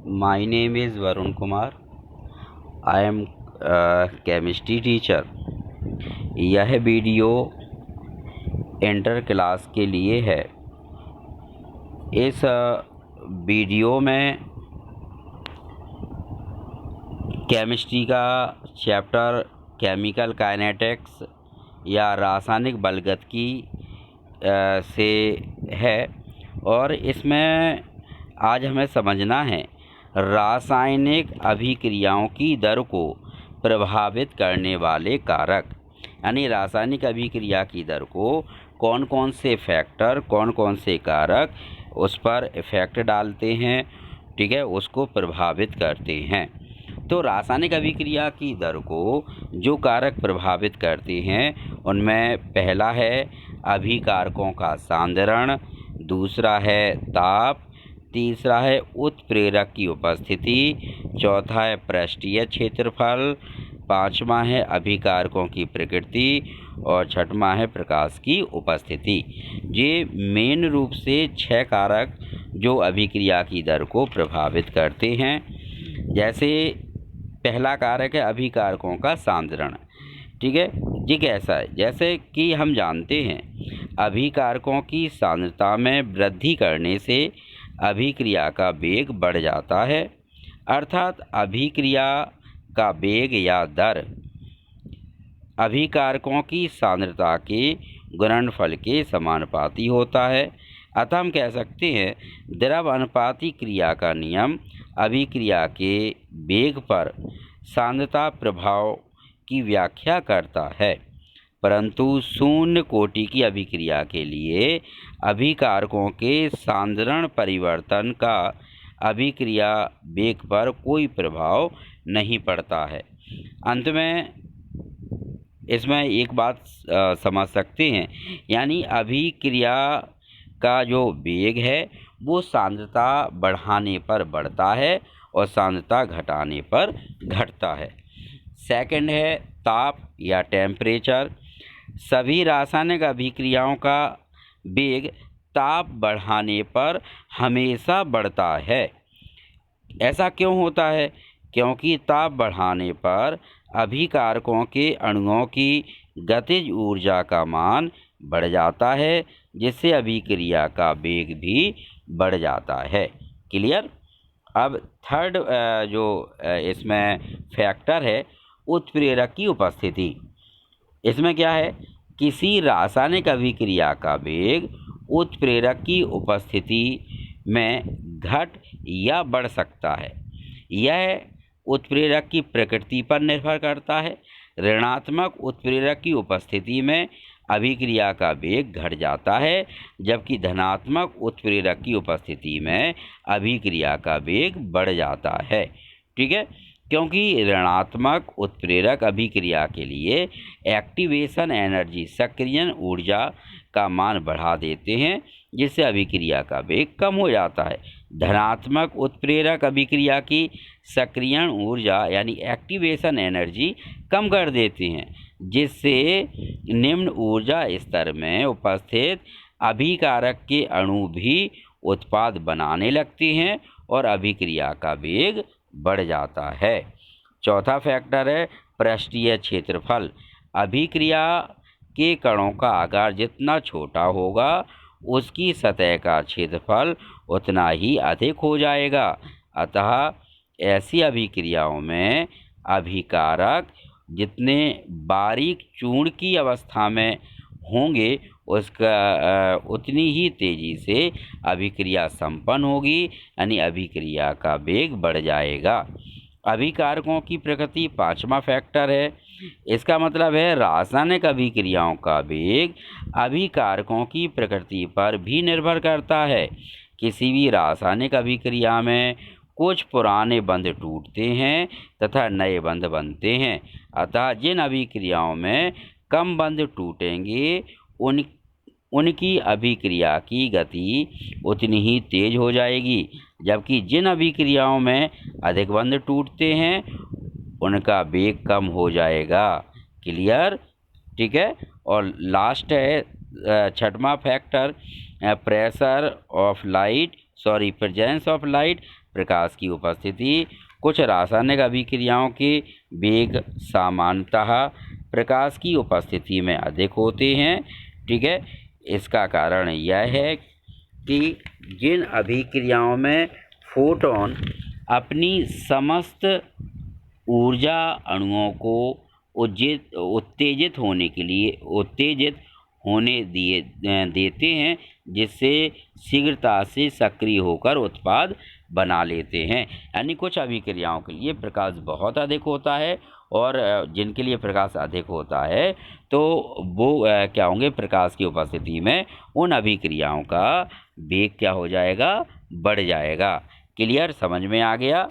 My name is Varun Kumar. I am chemistry teacher. यह video inter class के लिए है। इस वीडियो में केमिस्ट्री का चैप्टर केमिकल काइनेटिक्स या रासायनिक बलगतिकी से है, और इसमें आज हमें समझना है रासायनिक अभिक्रियाओं की दर को प्रभावित करने वाले कारक, यानी रासायनिक अभिक्रिया की दर को कौन कौन से फैक्टर, कौन कौन से कारक उस पर इफ़ेक्ट डालते हैं, ठीक है, उसको प्रभावित करते हैं। तो रासायनिक अभिक्रिया की दर को जो कारक प्रभावित करते हैं उनमें पहला है अभिकारकों का सांद्रण, दूसरा है ताप, तीसरा है उत्प्रेरक की उपस्थिति, चौथा है पृष्ठीय क्षेत्रफल, पांचवा है अभिकारकों की प्रकृति और छठवां है प्रकाश की उपस्थिति। ये मेन रूप से 6 कारक जो अभिक्रिया की दर को प्रभावित करते हैं। जैसे पहला कारक है अभिकारकों का सांद्रण, ठीक है। ये कैसा है? जैसे कि हम जानते हैं अभिकारकों की सांद्रता में वृद्धि करने से अभिक्रिया का वेग बढ़ जाता है, अर्थात अभिक्रिया का वेग या दर अभिकारकों की सांद्रता के गुणनफल के समानुपाती होता है। अतः हम कह सकते हैं द्रव अनुपाती क्रिया का नियम अभिक्रिया के वेग पर सांद्रता प्रभाव की व्याख्या करता है, परंतु शून्य कोटि की अभिक्रिया के लिए अभिकारकों के सांद्रण परिवर्तन का अभिक्रिया वेग पर कोई प्रभाव नहीं पड़ता है। अंत में इसमें एक बात समझ सकते हैं, यानी अभिक्रिया का जो वेग है वो सांद्रता बढ़ाने पर बढ़ता है और सांद्रता घटाने पर घटता है। सेकंड है ताप या टेम्परेचर। सभी रासायनिक अभिक्रियाओं का वेग ताप बढ़ाने पर हमेशा बढ़ता है। ऐसा क्यों होता है? क्योंकि ताप बढ़ाने पर अभिकारकों के अणुओं की गतिज ऊर्जा का मान बढ़ जाता है, जिससे अभिक्रिया का वेग भी बढ़ जाता है। क्लियर? अब थर्ड जो इसमें फैक्टर है उत्प्रेरक की उपस्थिति। इसमें क्या है? किसी रासायनिक अभिक्रिया का वेग उत्प्रेरक की उपस्थिति में घट या बढ़ सकता है। यह उत्प्रेरक की प्रकृति पर निर्भर करता है। ऋणात्मक उत्प्रेरक की उपस्थिति में अभिक्रिया का वेग घट जाता है, जबकि धनात्मक उत्प्रेरक की उपस्थिति में अभिक्रिया का वेग बढ़ जाता है। ठीक है, क्योंकि ऋणात्मक उत्प्रेरक अभिक्रिया के लिए एक्टिवेशन एनर्जी, सक्रियण ऊर्जा का मान बढ़ा देते हैं, जिससे अभिक्रिया का वेग कम हो जाता है। धनात्मक उत्प्रेरक अभिक्रिया की सक्रियण ऊर्जा यानी एक्टिवेशन एनर्जी कम कर देते हैं, जिससे निम्न ऊर्जा स्तर में उपस्थित अभिकारक के अणु भी उत्पाद बनाने लगते हैं और अभिक्रिया का वेग बढ़ जाता है। चौथा फैक्टर है पृष्ठीय क्षेत्रफल। अभिक्रिया के कणों का आकार जितना छोटा होगा उसकी सतह का क्षेत्रफल उतना ही अधिक हो जाएगा। अतः ऐसी अभिक्रियाओं में अभिकारक जितने बारीक चूर्ण की अवस्था में होंगे उसका उतनी ही तेज़ी से अभिक्रिया संपन्न होगी, यानी अभिक्रिया का वेग बढ़ जाएगा। अभिकारकों की प्रकृति पांचवा फैक्टर है। इसका मतलब है रासायनिक अभिक्रियाओं का वेग अभिकारकों की प्रकृति पर भी निर्भर करता है। किसी भी रासायनिक अभिक्रिया में कुछ पुराने बंध टूटते हैं तथा नए बंध बनते हैं। अतः जिन अभिक्रियाओं में कम बंध टूटेंगे उनकी अभिक्रिया की गति उतनी ही तेज हो जाएगी, जबकि जिन अभिक्रियाओं में अधिक बंध टूटते हैं उनका वेग कम हो जाएगा। क्लियर? ठीक है। और लास्ट है छठवां फैक्टर प्रेजेंस ऑफ लाइट। प्रकाश की उपस्थिति। कुछ रासायनिक अभिक्रियाओं के वेग सामान्यतः प्रकाश की उपस्थिति में अधिक होते हैं। ठीक है, इसका कारण यह है कि जिन अभिक्रियाओं में फोटोन अपनी समस्त ऊर्जा अणुओं को उत्तेजित होने देते हैं, जिससे शीघ्रता से सक्रिय होकर उत्पाद बना लेते हैं। यानी कुछ अभिक्रियाओं के लिए प्रकाश बहुत अधिक होता है, और जिनके लिए प्रकाश अधिक होता है तो वो क्या होंगे, प्रकाश की उपस्थिति में उन अभिक्रियाओं का वेग क्या हो जाएगा, बढ़ जाएगा। क्लियर, समझ में आ गया।